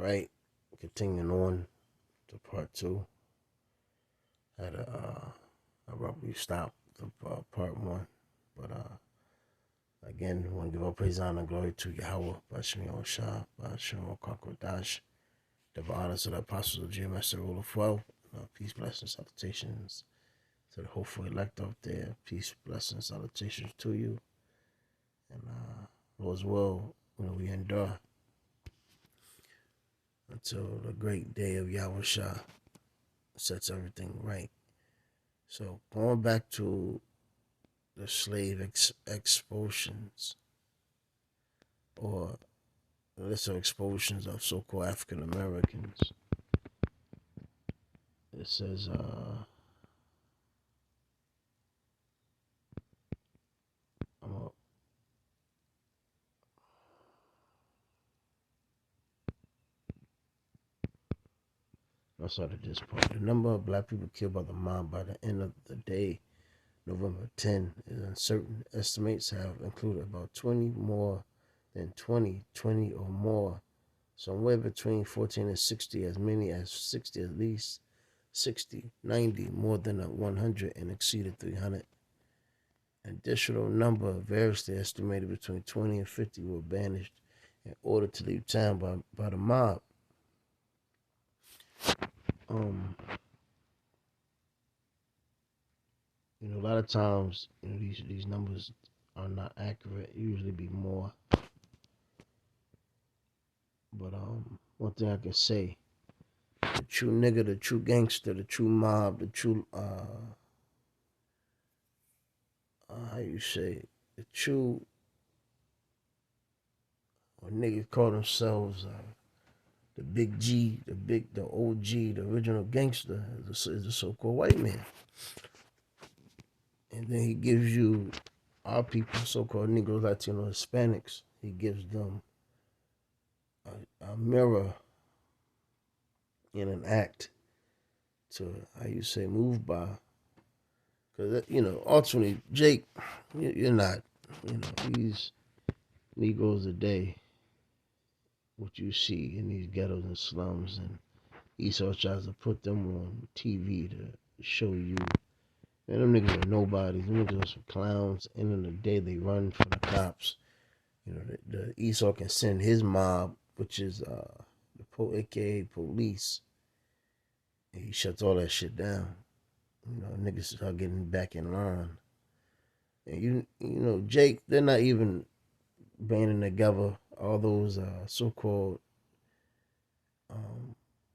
right, continuing on to part two. Had a abruptly stopped the part one, but again, we want to give all praise, honor, and glory to Yahweh, Bashmi Shah, Bashmi Kakodash, the honors of the apostles of GMS, the rule of 12. Peace, blessings, salutations to the hopeful elect out there. Peace, blessings, salutations to you. And Lord's will, we endure until the great day of Yahweh Shah sets everything right. So going back to the slave expulsions, or the list of expulsions of so-called African Americans. It says, I started this part. The number of black people killed by the mob by the end of the day, November 10, is uncertain. Estimates have included about 20 more than 20 or more, somewhere between 14 and 60, as many as 60, at least 60, 90, more than 100, and exceeded 300. An additional number, variously estimated between 20 and 50, were banished in order to leave town by the mob. A lot of times, these numbers are not accurate. Usually be more. But one thing I can say, the true nigga, the true gangster, the true mob, the true how you say, the true, or niggas call themselves the big G, the OG, the original gangster is a so-called white man. And then he gives you our people, so-called Negroes, Latino, Hispanics. He gives them a mirror in an act to, how you say, move by. Because, ultimately, Jake, you're not, these Negroes today, what you see in these ghettos and slums, and Esau tries to put them on TV to show you. Man, them niggas are nobodies. Them niggas are some clowns. End of the day, they run from the cops. The Esau can send his mob, which is the AKA police. And he shuts all that shit down. Niggas start getting back in line. And Jake, they're not even banding together. All those so-called,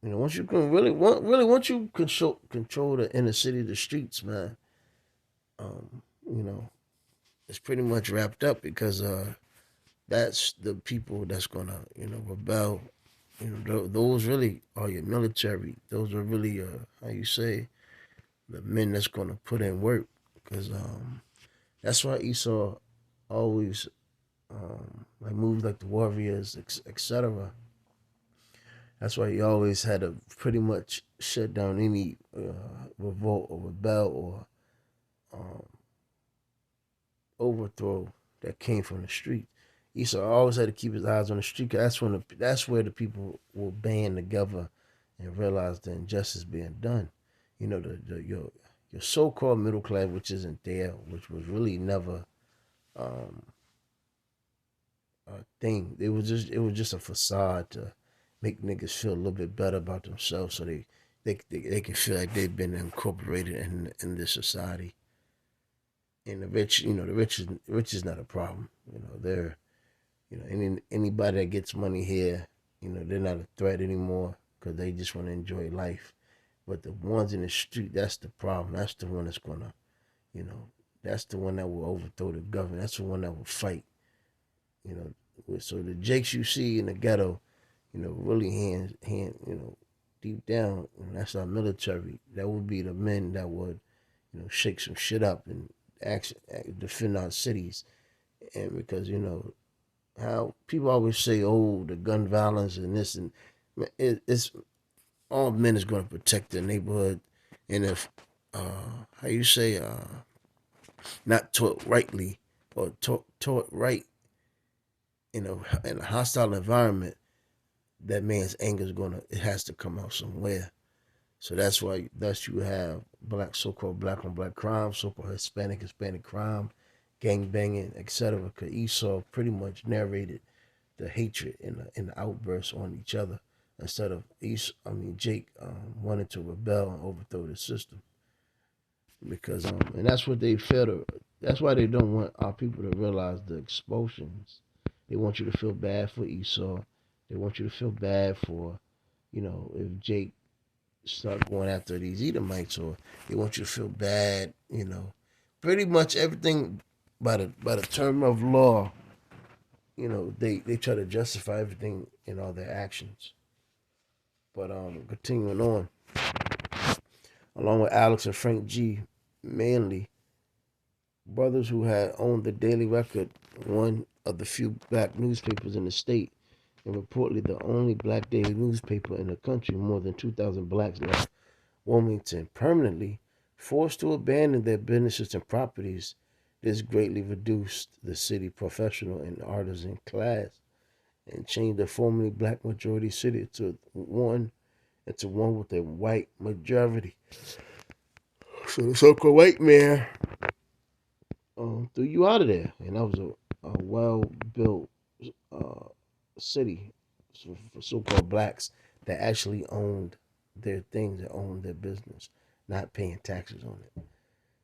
once you can once you control the inner city, the streets, man, it's pretty much wrapped up, because that's the people that's gonna, rebel. Those really are your military. Those are really, how you say, the men that's gonna put in work. Because that's why Esau always moves like the warriors, etc. That's why he always had to pretty much shut down any revolt or rebel or overthrow that came from the street. Esau always had to keep his eyes on the street, 'cause that's where the people will band together and realize the injustice being done. Your so-called middle class, which isn't there, which was really never a thing. It was just a facade to make niggas feel a little bit better about themselves, so they can feel like they've been incorporated in this society. And the rich, the rich is not a problem. They're, anybody that gets money here, they're not a threat anymore, because they just want to enjoy life. But the ones in the street, that's the problem. That's the one that's gonna, that's the one that will overthrow the government. That's the one that will fight. So the Jakes you see in the ghetto, really deep down, that's our military. That would be the men that would, shake some shit up and defend our cities. And because, how people always say, oh, the gun violence and this, and it's all men is going to protect their neighborhood. And if, how you say, not taught rightly, or taught right in a hostile environment, that man's anger is gonna, it has to come out somewhere. So that's why you have black, so-called black on black crime, so-called Hispanic crime, gang banging, etc. Because Esau pretty much narrated the hatred and the outbursts on each other instead of Jake wanted to rebel and overthrow the system because and that's what they fail to. That's why they don't want our people to realize the expulsions. They want you to feel bad for Esau. They want you to feel bad for, if Jake start going after these Edomites, or they want you to feel bad. Pretty much everything by the term of law. They try to justify everything in all their actions. But continuing on, along with Alex and Frank G. Manley, brothers who had owned the Daily Record, one of the few black newspapers in the state, and reportedly the only black daily newspaper in the country. More than 2,000 blacks left Wilmington permanently, forced to abandon their businesses and properties. This greatly reduced the city professional and artisan class and changed the formerly black majority city into one with a white majority. So the so-called white man threw you out of there, and that was a well-built uh, city for so-called blacks that actually owned their things, that owned their business, not paying taxes on it.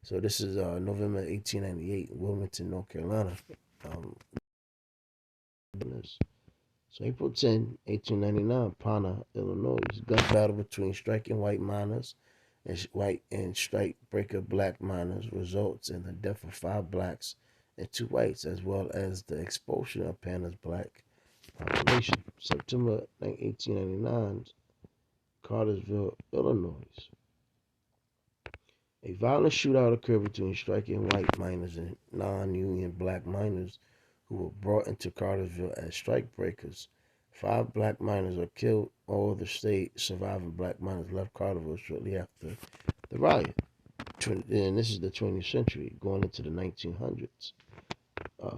So this is November 1898, Wilmington, North Carolina. Um, so April 10, 1899, Pana, Illinois, gun battle between striking white miners and white and strike breaker black miners results in the death of 5 blacks and 2 whites, as well as the expulsion of Pana's black population. September 1899, Cartersville, Illinois. A violent shootout occurred between striking white miners and non-union black miners who were brought into Cartersville as strikebreakers. 5 black miners were killed. All the state surviving black miners left Cartersville shortly after the riot. And this is the 20th century, going into the 1900s.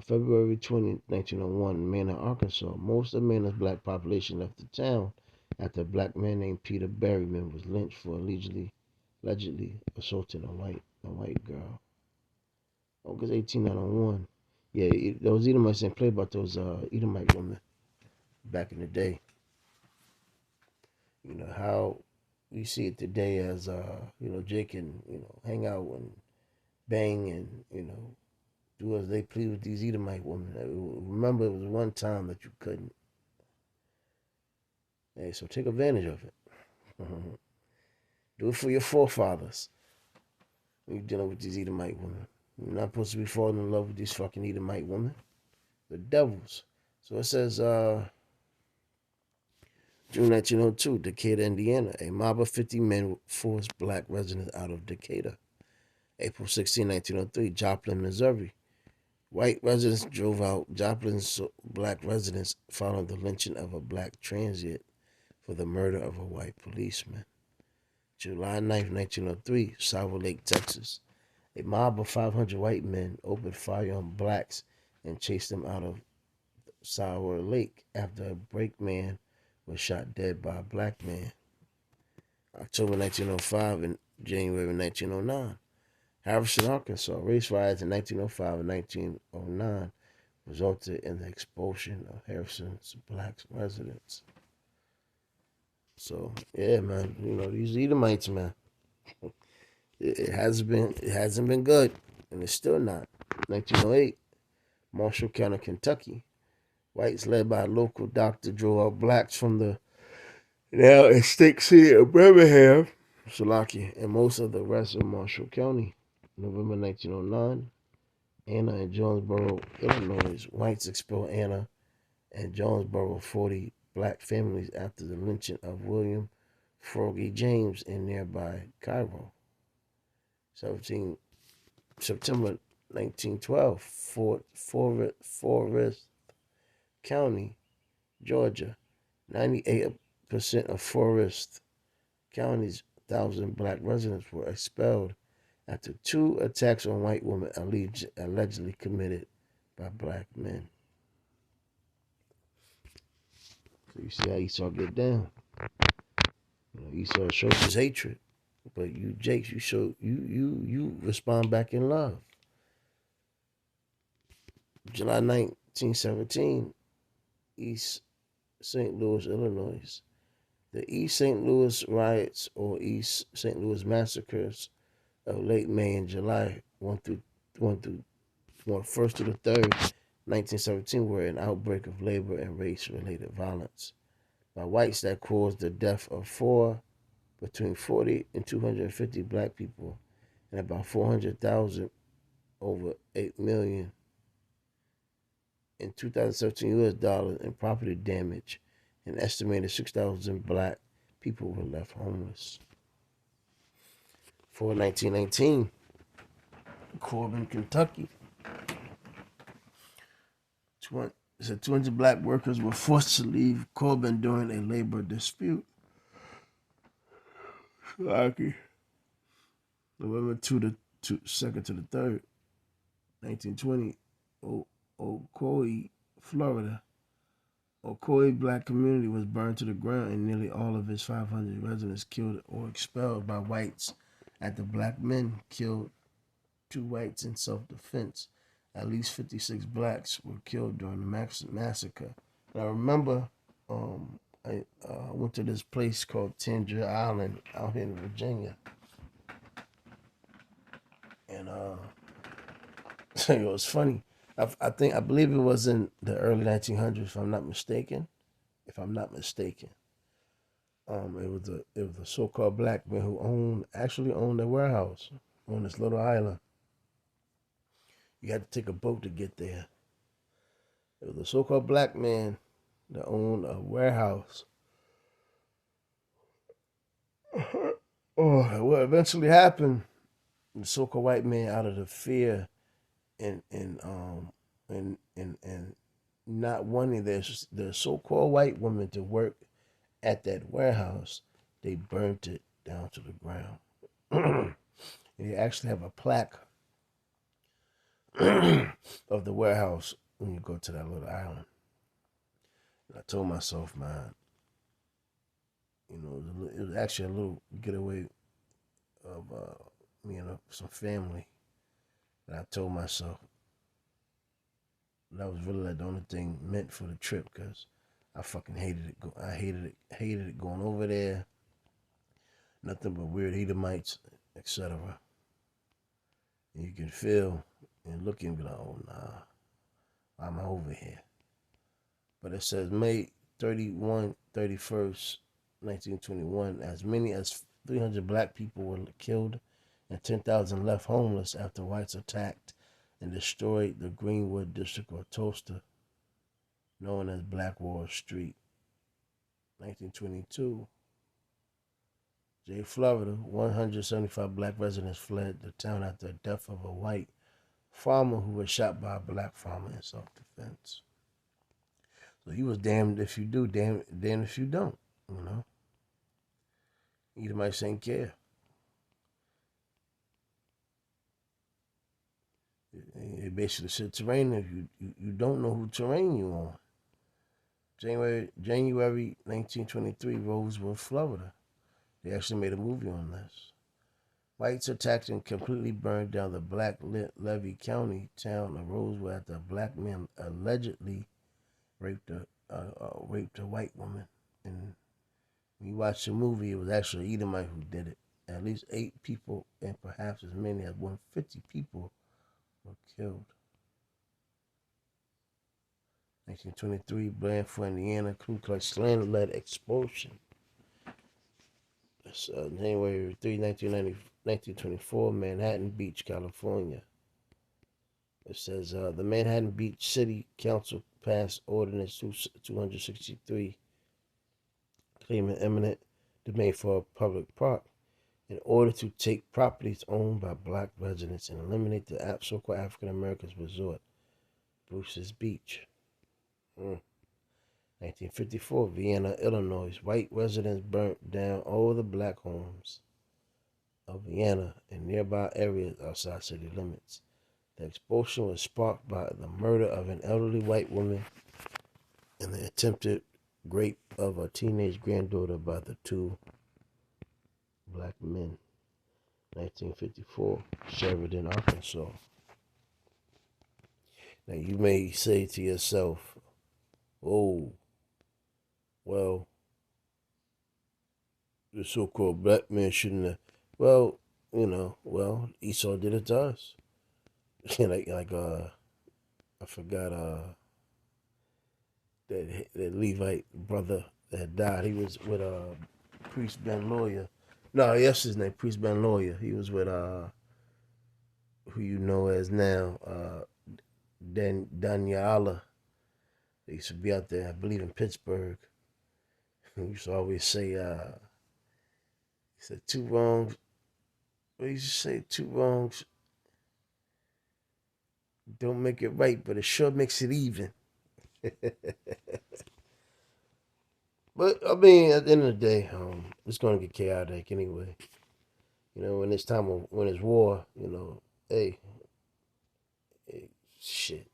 February 20, 1901, in Manor, Arkansas. Most of Manor's black population left the town after a black man named Peter Berryman was lynched for allegedly assaulting a white girl. August 1891. Yeah, those Edomites didn't play about those Edomite women back in the day. How we see it today as Jake can hang out and bang and do as they please with these Edomite women. Remember, it was one time that you couldn't. Hey, so take advantage of it. Do it for your forefathers when you're dealing with these Edomite women. You're not supposed to be falling in love with these fucking Edomite women. The devils. So it says, June 1902, Decatur, Indiana. A mob of 50 men forced black residents out of Decatur. April 16, 1903, Joplin, Missouri. White residents drove out Joplin's black residents following the lynching of a black transient for the murder of a white policeman. July 9, 1903, Sour Lake, Texas. A mob of 500 white men opened fire on blacks and chased them out of Sour Lake after a brakeman was shot dead by a black man. October 1905 and January 1909. Harrison, Arkansas. Race riots in 1905 and 1909 resulted in the expulsion of Harrison's black residents. So yeah, man, these Edomites, man. It hasn't been good, and it's still not. 1908, Marshall County, Kentucky. Whites led by a local doctor drove out blacks from the now extinct city of Birmingham, Salaki, and most of the rest of Marshall County. November 1909, Anna and Jonesboro, Illinois. Whites expelled Anna and Jonesboro 40 black families after the lynching of William Froggy James in nearby Cairo. 17 September 1912, Forest County, Georgia. 98% of Forest County's 1,000 black residents were expelled after 2 attacks on white women allegedly committed by black men. So you see how Esau get down. Esau shows his hatred, but you, Jakes, you show you respond back in love. July 1917, East St. Louis, Illinois. The East St. Louis riots or East St. Louis massacres of late May and July 1st to the 3rd, 1917, were an outbreak of labor and race-related violence by whites that caused the death of between 40 and 250 black people and about 400,000, over 8 million in 2017 US dollars in property damage. An estimated 6,000 black people were left homeless. For 1919, Corbin, Kentucky, 200 black workers were forced to leave Corbin during a labor dispute. Lucky. November 2nd to the 3rd, 1920, Ocoee, Florida. Ocoee black community was burned to the ground and nearly all of its 500 residents killed or expelled by whites after black men killed 2 whites in self-defense. At least 56 blacks were killed during the massacre. And I remember I went to this place called Tangier Island out here in Virginia. And it was funny. I believe it was in the early 1900s, if I'm not mistaken. It was a so-called black man who actually owned a warehouse on this little island. You had to take a boat to get there. It was a so-called black man that owned a warehouse. What eventually happened, the so-called white man, out of the fear and not wanting the so-called white woman to work at that warehouse, they burnt it down to the ground. And you actually have a plaque of the warehouse when you go to that little island. And I told myself, man, it was actually a little getaway of me and some family. And I told myself that was really like the only thing meant for the trip, because I fucking hated it. I hated it going over there. Nothing but weird Edomites, etc. And you can feel and look and be like, oh nah, I'm over here. But it says May 31st, 1921, as many as 300 black people were killed and 10,000 left homeless after whites attacked and destroyed the Greenwood district of Tulsa, known as Black Wall Street. 1922, Florida, 175 black residents fled the town after the death of a white farmer who was shot by a black farmer in self-defense. So he was damned if you do, damned if you don't, Edomites ain't care. It basically said terrain if you don't know who terrain you on. January 1923, Roseville, Florida. They actually made a movie on this. Whites attacked and completely burned down the Black Levy County town of Roseville after a black man allegedly raped a white woman. And when you watch the movie, it was actually Edomite who did it. At least 8 people and perhaps as many as 150 people were killed. 1923, Blandford, Indiana, Ku Klux Klan led expulsion. January 3, 1924, Manhattan Beach, California. It says the Manhattan Beach City Council passed Ordinance 263, claiming eminent domain for a public park in order to take properties owned by black residents and eliminate the so-called African Americans resort, Bruce's Beach. 1954, Vienna, Illinois. White residents burnt down all the black homes of Vienna and nearby areas outside city limits. The expulsion was sparked by the murder of an elderly white woman and the attempted Rape of a teenage granddaughter by the two black men, 1954, Sheridan, Arkansas. Now you may say to yourself, "Oh, well, the so-called black man shouldn't have." Well, Esau did it to us. I forgot that Levite brother that died. He was with Priest Ben Lawyer. No, yes, his name Priest Ben Lawyer. He was with who you know as now Daniela. They used to be out there, I believe, in Pittsburgh. We used to always say, he said two wrongs. What used to say two wrongs don't make it right, but it sure makes it even. But I mean, at the end of the day, it's gonna get chaotic anyway. When it's time when it's war, hey, shit,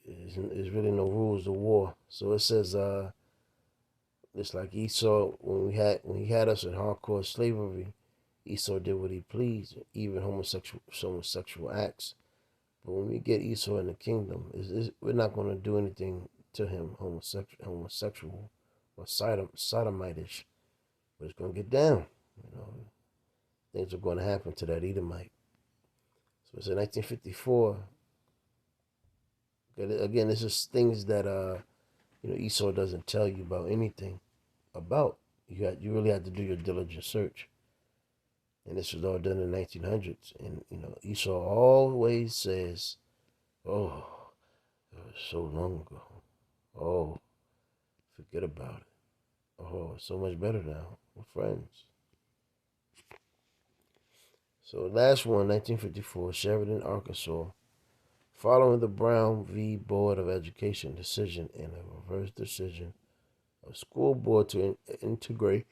there's really no rules of war. So it says, it's like Esau when he had us in hardcore slavery. Esau did what he pleased, even homosexual acts. But when we get Esau in the kingdom, we're not going to do anything to him homosexual or sodomitish, but it's going to get down. Things are going to happen to that Edomite. So it's in 1954. Again, this is things that Esau doesn't tell you about anything about. You really had to do your diligent search. And this was all done in the 1900s. And, Esau always says, oh, it was so long ago. Oh, forget about it. Oh, it's so much better now. We're friends. So last one, 1954, Sheridan, Arkansas. Following the Brown v. Board of Education decision and a reverse decision of school board to integrate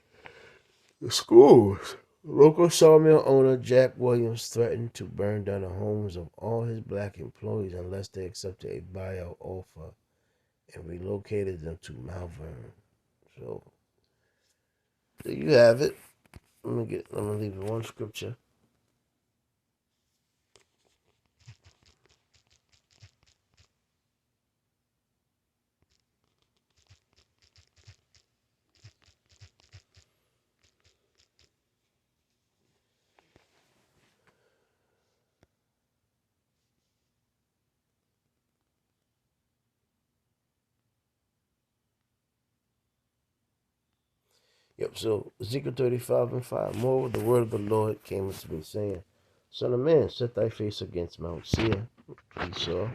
the schools. Local sawmill owner Jack Williams threatened to burn down the homes of all his black employees unless they accepted a buyout offer and relocated them to Malvern. So there you have it. I'm gonna leave you one scripture. Yep, so Ezekiel 35 and 5. Moreover, the word of the Lord came unto me, saying, Son of man, set thy face against Mount Seir, Esau,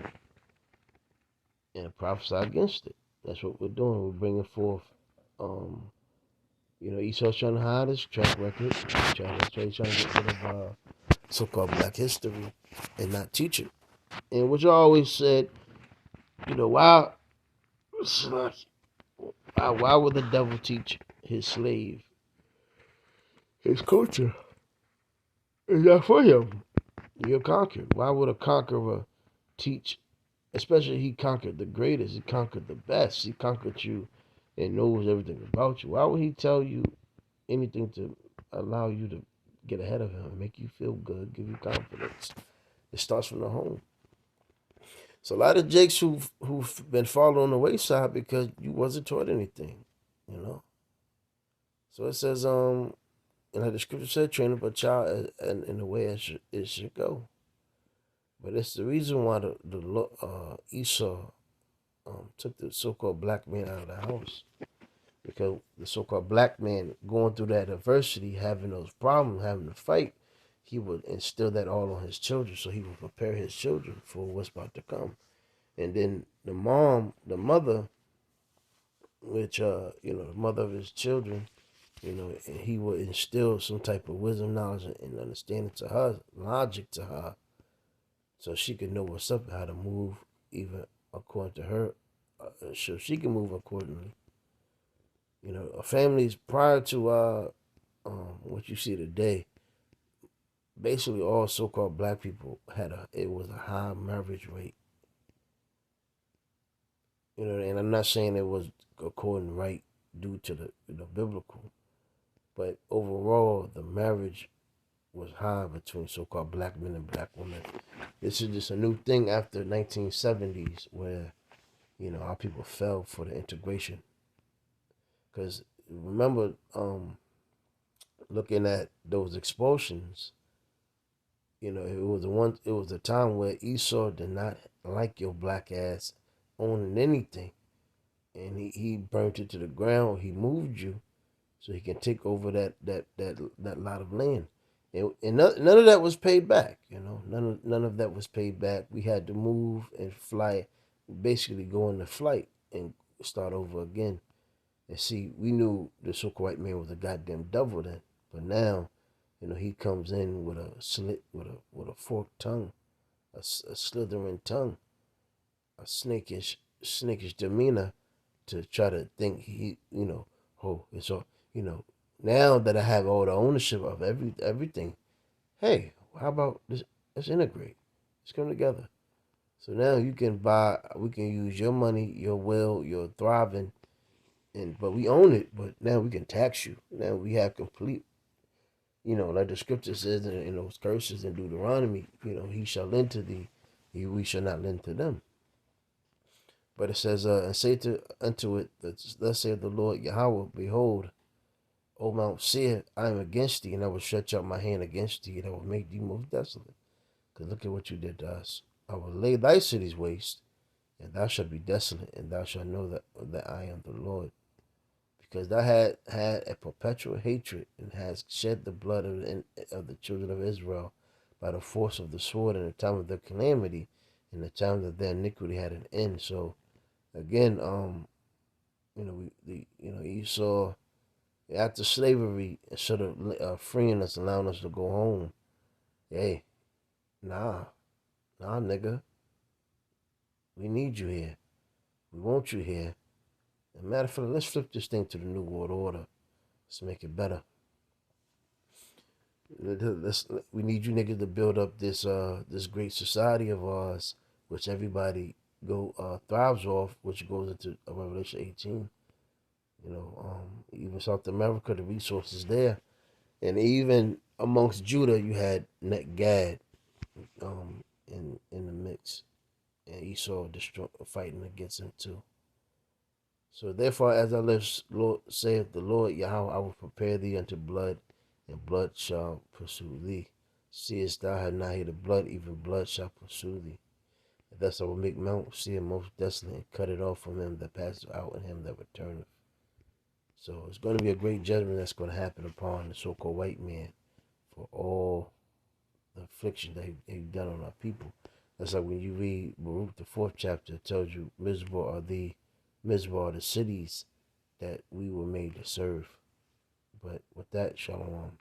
and prophesy against it. That's what we're doing. We're bringing forth, Esau's trying to hide his track record. He's trying to get rid of so-called black history and not teach it. And which I always said, why would the devil teach his slave his culture? Is that for him? You're conquered. Why would a conqueror teach? Especially he conquered the greatest. He conquered the best. He conquered you and knows everything about you. Why would he tell you anything to allow you to get ahead of him, make you feel good, give you confidence? It starts from the home. So a lot of jakes who've been falling on the wayside because you wasn't taught anything, you know. So it says, like the scripture said, train up a child in the way it should go. But it's the reason why the Esau took the so-called black man out of the house, because the so-called black man going through that adversity, having those problems, having to fight, he would instill that all on his children, so he would prepare his children for what's about to come. And then the mother, which the mother of his children, and he would instill some type of wisdom, knowledge, and understanding to her, logic to her, so she could know what's up, how to move, even according to her, so she can move accordingly. Families prior to what you see today, basically all so-called black people it was a high marriage rate. And I'm not saying it was according right due to the biblical, but overall the marriage was high between so-called black men and black women. This is just a new thing after 1970s where our people fell for the integration. Because remember, looking at those expulsions, it was a time where Esau did not like your black ass owning anything, and he burnt it to the ground. He moved you so he can take over that lot of land. And none of that was paid back. None of that was paid back. We had to move and fly, basically go on the flight and start over again. And see, we knew the so-called white man was a goddamn devil then, but now, he comes in with a slit, with a forked tongue, a slithering tongue, a snakish demeanor to try to think oh, it's all, you know. Now that I have all the ownership of everything, hey, how about this? Let's integrate. Let's come together. So now we can use your money, your will, your thriving, but we own it. But now we can tax you. Now we have complete, like the scripture says in those curses in Deuteronomy. He shall lend to thee, we shall not lend to them. But it says, and say unto it, thus saith the Lord Yahweh, behold, O Mount Seir, I am against thee, and I will stretch out my hand against thee, and I will make thee most desolate. Because look at what you did to us. I will lay thy cities waste, and thou shalt be desolate, and thou shalt know that I am the Lord. Because thou had a perpetual hatred, and hast shed the blood of the children of Israel by the force of the sword in the time of their calamity, in the time that their iniquity had an end. So again, Esau, after slavery, instead of freeing us, allowing us to go home, hey, nah, nigga, we need you here. We want you here. As a matter of fact, let's flip this thing to the New World Order. Let's make it better. We need you niggas to build up this great society of ours, which everybody thrives off, which goes into Revelation 18. Even South America, the resources there, and even amongst Judah, you had Gad, in the mix, and Esau fighting against him too. So therefore, as I live, Lord, saith the Lord Yahweh, I will prepare thee unto blood, and blood shall pursue thee. Seest thou have not here the blood, even blood shall pursue thee. And thus I will make Mount Seir most desolate, and cut it off from him that passes out, and him that returneth. So it's going to be a great judgment that's going to happen upon the so-called white man for all the affliction that he's done on our people. That's like when you read Baruch, the 4th chapter, it tells you Mizpah are the cities that we were made to serve. But with that, shalom.